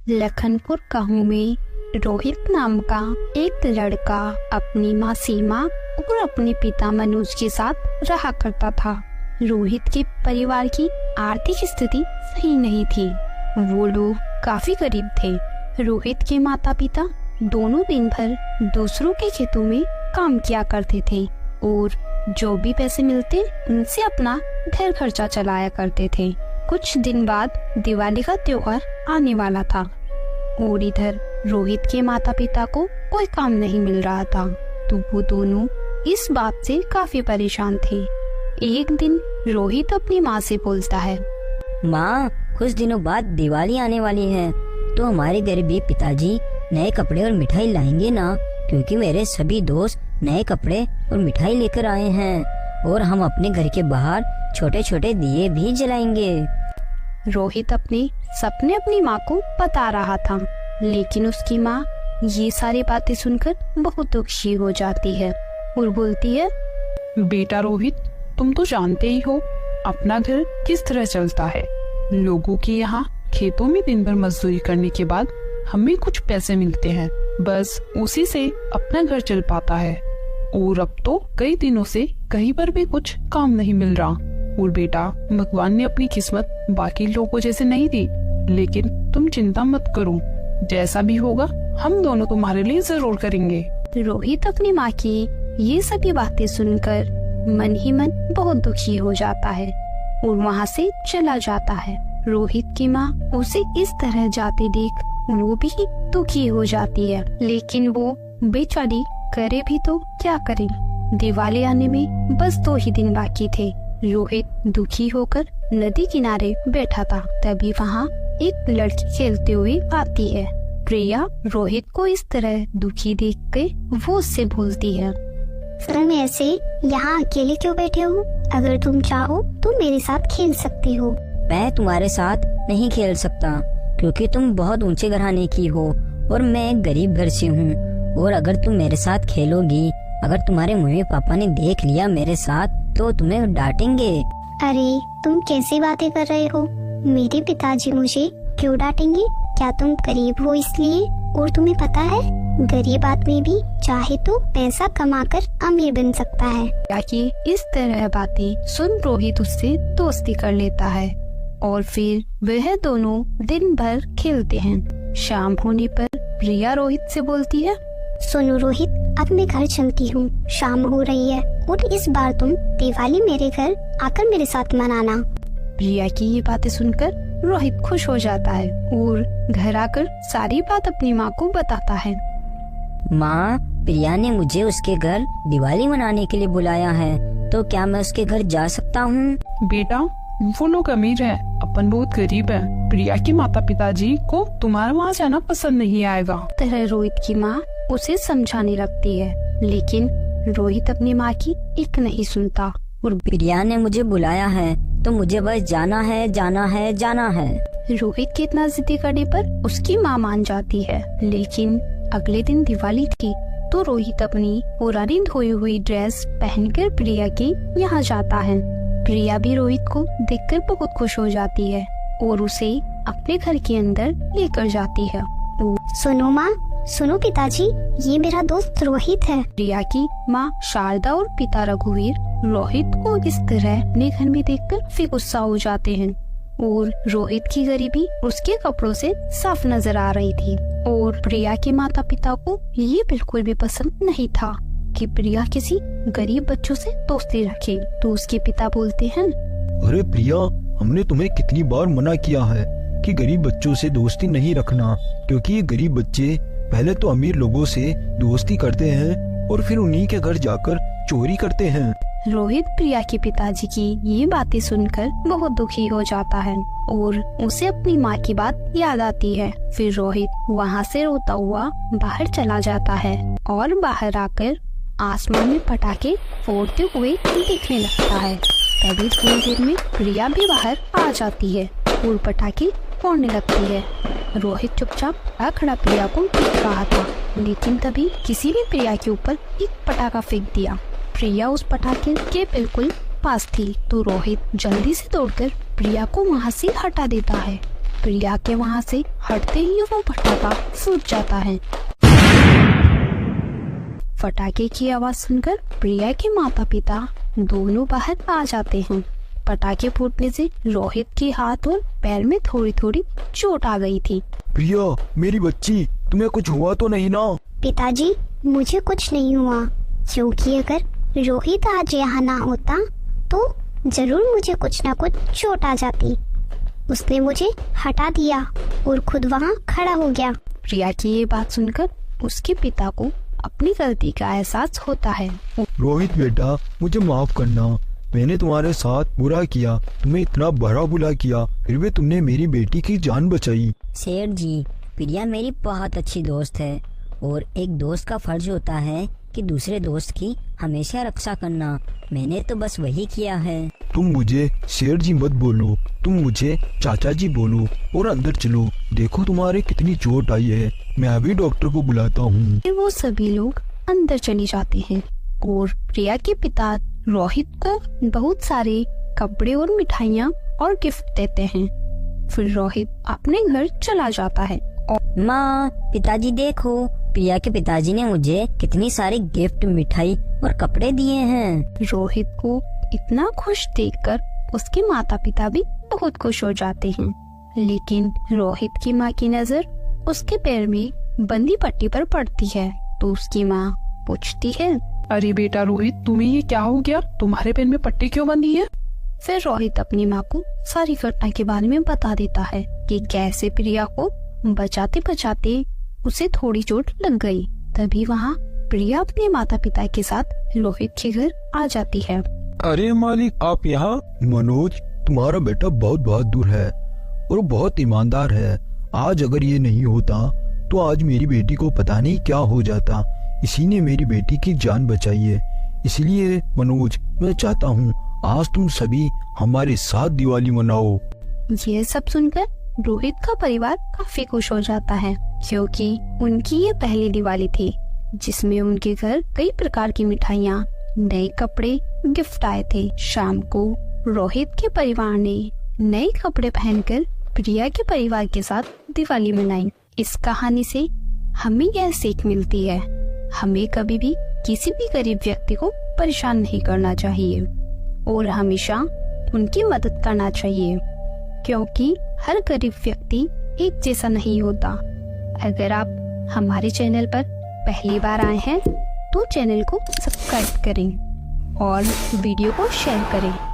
लखनपुर गाँव में रोहित नाम का एक लड़का अपनी माँ सीमा और अपने पिता मनोज के साथ रहा करता था। रोहित के परिवार की आर्थिक स्थिति सही नहीं थी। वो लोग काफी गरीब थे। रोहित के माता पिता दोनों दिन भर दूसरों के खेतों में काम किया करते थे और जो भी पैसे मिलते उनसे अपना घर खर्चा चलाया करते थे। कुछ दिन बाद दिवाली का त्योहार आने वाला था और इधर रोहित के माता पिता को कोई काम नहीं मिल रहा था, तो वो दोनों इस बात से काफी परेशान थे। एक दिन रोहित अपनी माँ से बोलता है, माँ, कुछ दिनों बाद दिवाली आने वाली है, तो हमारे घर भी पिताजी नए कपड़े और मिठाई लाएंगे ना, क्योंकि मेरे सभी दोस्त नए कपड़े और मिठाई लेकर आए हैं और हम अपने घर के बाहर छोटे छोटे दिए भी जलाएंगे। रोहित अपने सपने अपनी माँ को बता रहा था, लेकिन उसकी माँ ये सारी बातें सुनकर बहुत दुखी हो जाती है और बोलती है, बेटा रोहित, तुम तो जानते ही हो अपना घर किस तरह चलता है। लोगों के यहाँ खेतों में दिन भर मजदूरी करने के बाद हमें कुछ पैसे मिलते हैं, बस उसी से अपना घर चल पाता है। और अब तो कई दिनों से कहीं पर भी कुछ काम नहीं मिल रहा। और बेटा, भगवान ने अपनी किस्मत बाकी लोगों जैसे नहीं दी, लेकिन तुम चिंता मत करो, जैसा भी होगा हम दोनों तुम्हारे लिए जरूर करेंगे। रोहित अपनी माँ की ये सभी बातें सुनकर मन ही मन बहुत दुखी हो जाता है और वहाँ से चला जाता है। रोहित की माँ उसे इस तरह जाते देख वो भी दुखी हो जाती है, लेकिन वो बेचारी करे भी तो क्या करे। दिवाली आने में बस 2 ही दिन बाकी थे। रोहित दुखी होकर नदी किनारे बैठा था, तभी वहाँ एक लड़की खेलते हुए आती है। प्रिया रोहित को इस तरह दुखी देख के वो उससे बोलती है, तुम ऐसे यहाँ अकेले क्यों बैठे हो? अगर तुम चाहो तो मेरे साथ खेल सकते हो। मैं तुम्हारे साथ नहीं खेल सकता, क्योंकि तुम बहुत ऊंचे घराने की हो और मैं एक गरीब घर से हूँ। और अगर तुम मेरे साथ खेलोगी, अगर तुम्हारे मम्मी पापा ने देख लिया मेरे साथ, तो तुम्हें डांटेंगे। अरे तुम कैसी बातें कर रहे हो? मेरे पिताजी मुझे क्यों डांटेंगे? क्या तुम गरीब हो इसलिए? और तुम्हें पता है, गरीब आदमी भी चाहे तो पैसा कमाकर अमीर बन सकता है। ताकि इस तरह बातें सुन रोहित उससे दोस्ती कर लेता है और फिर वह दोनों दिन भर खेलते हैं। शाम होने पर प्रिया रोहित से बोलती है, सुनो रोहित, अब मैं घर चलती हूँ, शाम हो रही है और इस बार तुम दिवाली मेरे घर आकर मेरे साथ मनाना। प्रिया की ये बातें सुनकर रोहित खुश हो जाता है और घर आकर सारी बात अपनी माँ को बताता है। माँ, प्रिया ने मुझे उसके घर दिवाली मनाने के लिए बुलाया है, तो क्या मैं उसके घर जा सकता हूँ? बेटा, वो लोग अमीर हैं, अपन बहुत गरीब हैं। प्रिया के माता पिताजी को तुम्हारा वहाँ जाना पसंद नहीं आएगा। तरह रोहित की माँ उसे समझाने लगती है, लेकिन रोहित अपनी माँ की एक नहीं सुनता और प्रिया ने मुझे बुलाया है, तो मुझे बस जाना है, जाना है, जाना है। रोहित के इतना जिद्दी करने पर उसकी माँ मान जाती है। लेकिन अगले दिन दिवाली थी, तो रोहित अपनी पुरानी धोई हुई ड्रेस पहनकर प्रिया के यहाँ जाता है। प्रिया भी रोहित को देखकर बहुत खुश हो जाती है और उसे अपने घर के अंदर लेकर जाती है। सुनो माँ, सुनो पिताजी, ये मेरा दोस्त रोहित है। प्रिया की माँ शारदा और पिता रघुवीर रोहित को इस तरह अपने घर में देखकर फिर गुस्सा हो जाते हैं और रोहित की गरीबी उसके कपड़ों से साफ नजर आ रही थी। और प्रिया के माता पिता को ये बिल्कुल भी पसंद नहीं था कि प्रिया किसी गरीब बच्चों से दोस्ती रखे। तो उसके पिता बोलते हैं, अरे प्रिया, हमने तुम्हें कितनी बार मना किया है कि गरीब बच्चों से दोस्ती नहीं रखना, क्योंकि ये गरीब बच्चे पहले तो अमीर लोगों से दोस्ती करते हैं और फिर उन्हीं के घर जाकर चोरी करते हैं। रोहित प्रिया के पिताजी की ये बातें सुनकर बहुत दुखी हो जाता है और उसे अपनी माँ की बात याद आती है। फिर रोहित वहाँ से रोता हुआ बाहर चला जाता है और बाहर आकर आसमान में पटाखे फोड़ते हुए दिखने लगता है। तभी थोड़ी देर में प्रिया भी बाहर आ जाती है और पटाखे फोड़ने लगती है। रोहित चुपचाप खड़ा प्रिया को देख रहा था, लेकिन तभी किसी ने प्रिया के ऊपर एक पटाखा फेंक दिया। प्रिया उस पटाखे के बिल्कुल पास थी, तो रोहित जल्दी से दौड़कर प्रिया को वहाँ से हटा देता है। प्रिया के वहाँ से हटते ही वो पटाखा फूट जाता है। पटाखे की आवाज सुनकर प्रिया के माता पिता दोनों बाहर आ जाते हैं। पटाखे फूटने से रोहित के हाथ और पैर में थोड़ी थोड़ी चोट आ गई थी। प्रिया मेरी बच्ची, तुम्हें कुछ हुआ तो नहीं ना? पिताजी मुझे कुछ नहीं हुआ, क्योंकि अगर रोहित आज यहाँ ना होता तो जरूर मुझे कुछ ना कुछ चोट आ जाती। उसने मुझे हटा दिया और खुद वहाँ खड़ा हो गया। प्रिया की ये बात सुनकर उसके पिता को अपनी गलती का एहसास होता है। रोहित बेटा, मुझे माफ करना, मैंने तुम्हारे साथ बुरा किया, तुम्हें इतना बड़ा बुरा किया, फिर भी तुमने मेरी बेटी की जान बचाई। शेर जी, प्रिया मेरी बहुत अच्छी दोस्त है और एक दोस्त का फर्ज होता है कि दूसरे दोस्त की हमेशा रक्षा करना। मैंने तो बस वही किया है। तुम मुझे शेर जी मत बोलो, तुम मुझे चाचा जी बोलो और अंदर चलो। देखो तुम्हारे कितनी चोट आई है, मैं अभी डॉक्टर को बुलाता हूँ। फिर वो सभी लोग अंदर चले जाते हैं और प्रिया के पिता रोहित को बहुत सारे कपड़े और मिठाइयाँ और गिफ्ट देते हैं। फिर रोहित अपने घर चला जाता है। माँ, पिताजी देखो, प्रिया के पिताजी ने मुझे कितनी सारी गिफ्ट, मिठाई और कपड़े दिए हैं। रोहित को इतना खुश देखकर उसके माता पिता भी बहुत खुश हो जाते हैं। लेकिन रोहित की माँ की नजर उसके पैर में बंदी पट्टी पर पड़ती है, तो उसकी माँ पूछती है, अरे बेटा रोहित, तुम्हें ये क्या हो गया? तुम्हारे पैर में पट्टी क्यों बंधी है? फिर रोहित अपनी माँ को सारी घटना के बारे में बता देता है कि कैसे प्रिया को बचाते बचाते उसे थोड़ी चोट लग गई। तभी वहाँ प्रिया अपने माता पिता के साथ रोहित के घर आ जाती है। अरे मालिक, आप यहाँ? मनोज, तुम्हारा बेटा बहुत बहादुर है और बहुत ईमानदार है। आज अगर ये नहीं होता तो आज मेरी बेटी को पता नहीं क्या हो जाता। इसी ने मेरी बेटी की जान बचाई है। इसलिए मनोज, मैं चाहता हूँ आज तुम सभी हमारे साथ दिवाली मनाओ। ये सब सुनकर रोहित का परिवार काफी खुश हो जाता है, क्योंकि उनकी ये पहली दिवाली थी जिसमें उनके घर कई प्रकार की मिठाइयाँ, नए कपड़े, गिफ्ट आए थे। शाम को रोहित के परिवार ने नए कपड़े पहनकर प्रिया के परिवार के साथ दिवाली मनाई। इस कहानी से हमें यह सीख मिलती है, हमें कभी भी किसी भी गरीब व्यक्ति को परेशान नहीं करना चाहिए और हमेशा उनकी मदद करना चाहिए, क्योंकि हर गरीब व्यक्ति एक जैसा नहीं होता। अगर आप हमारे चैनल पर पहली बार आए हैं तो चैनल को सब्सक्राइब करें और वीडियो को शेयर करें।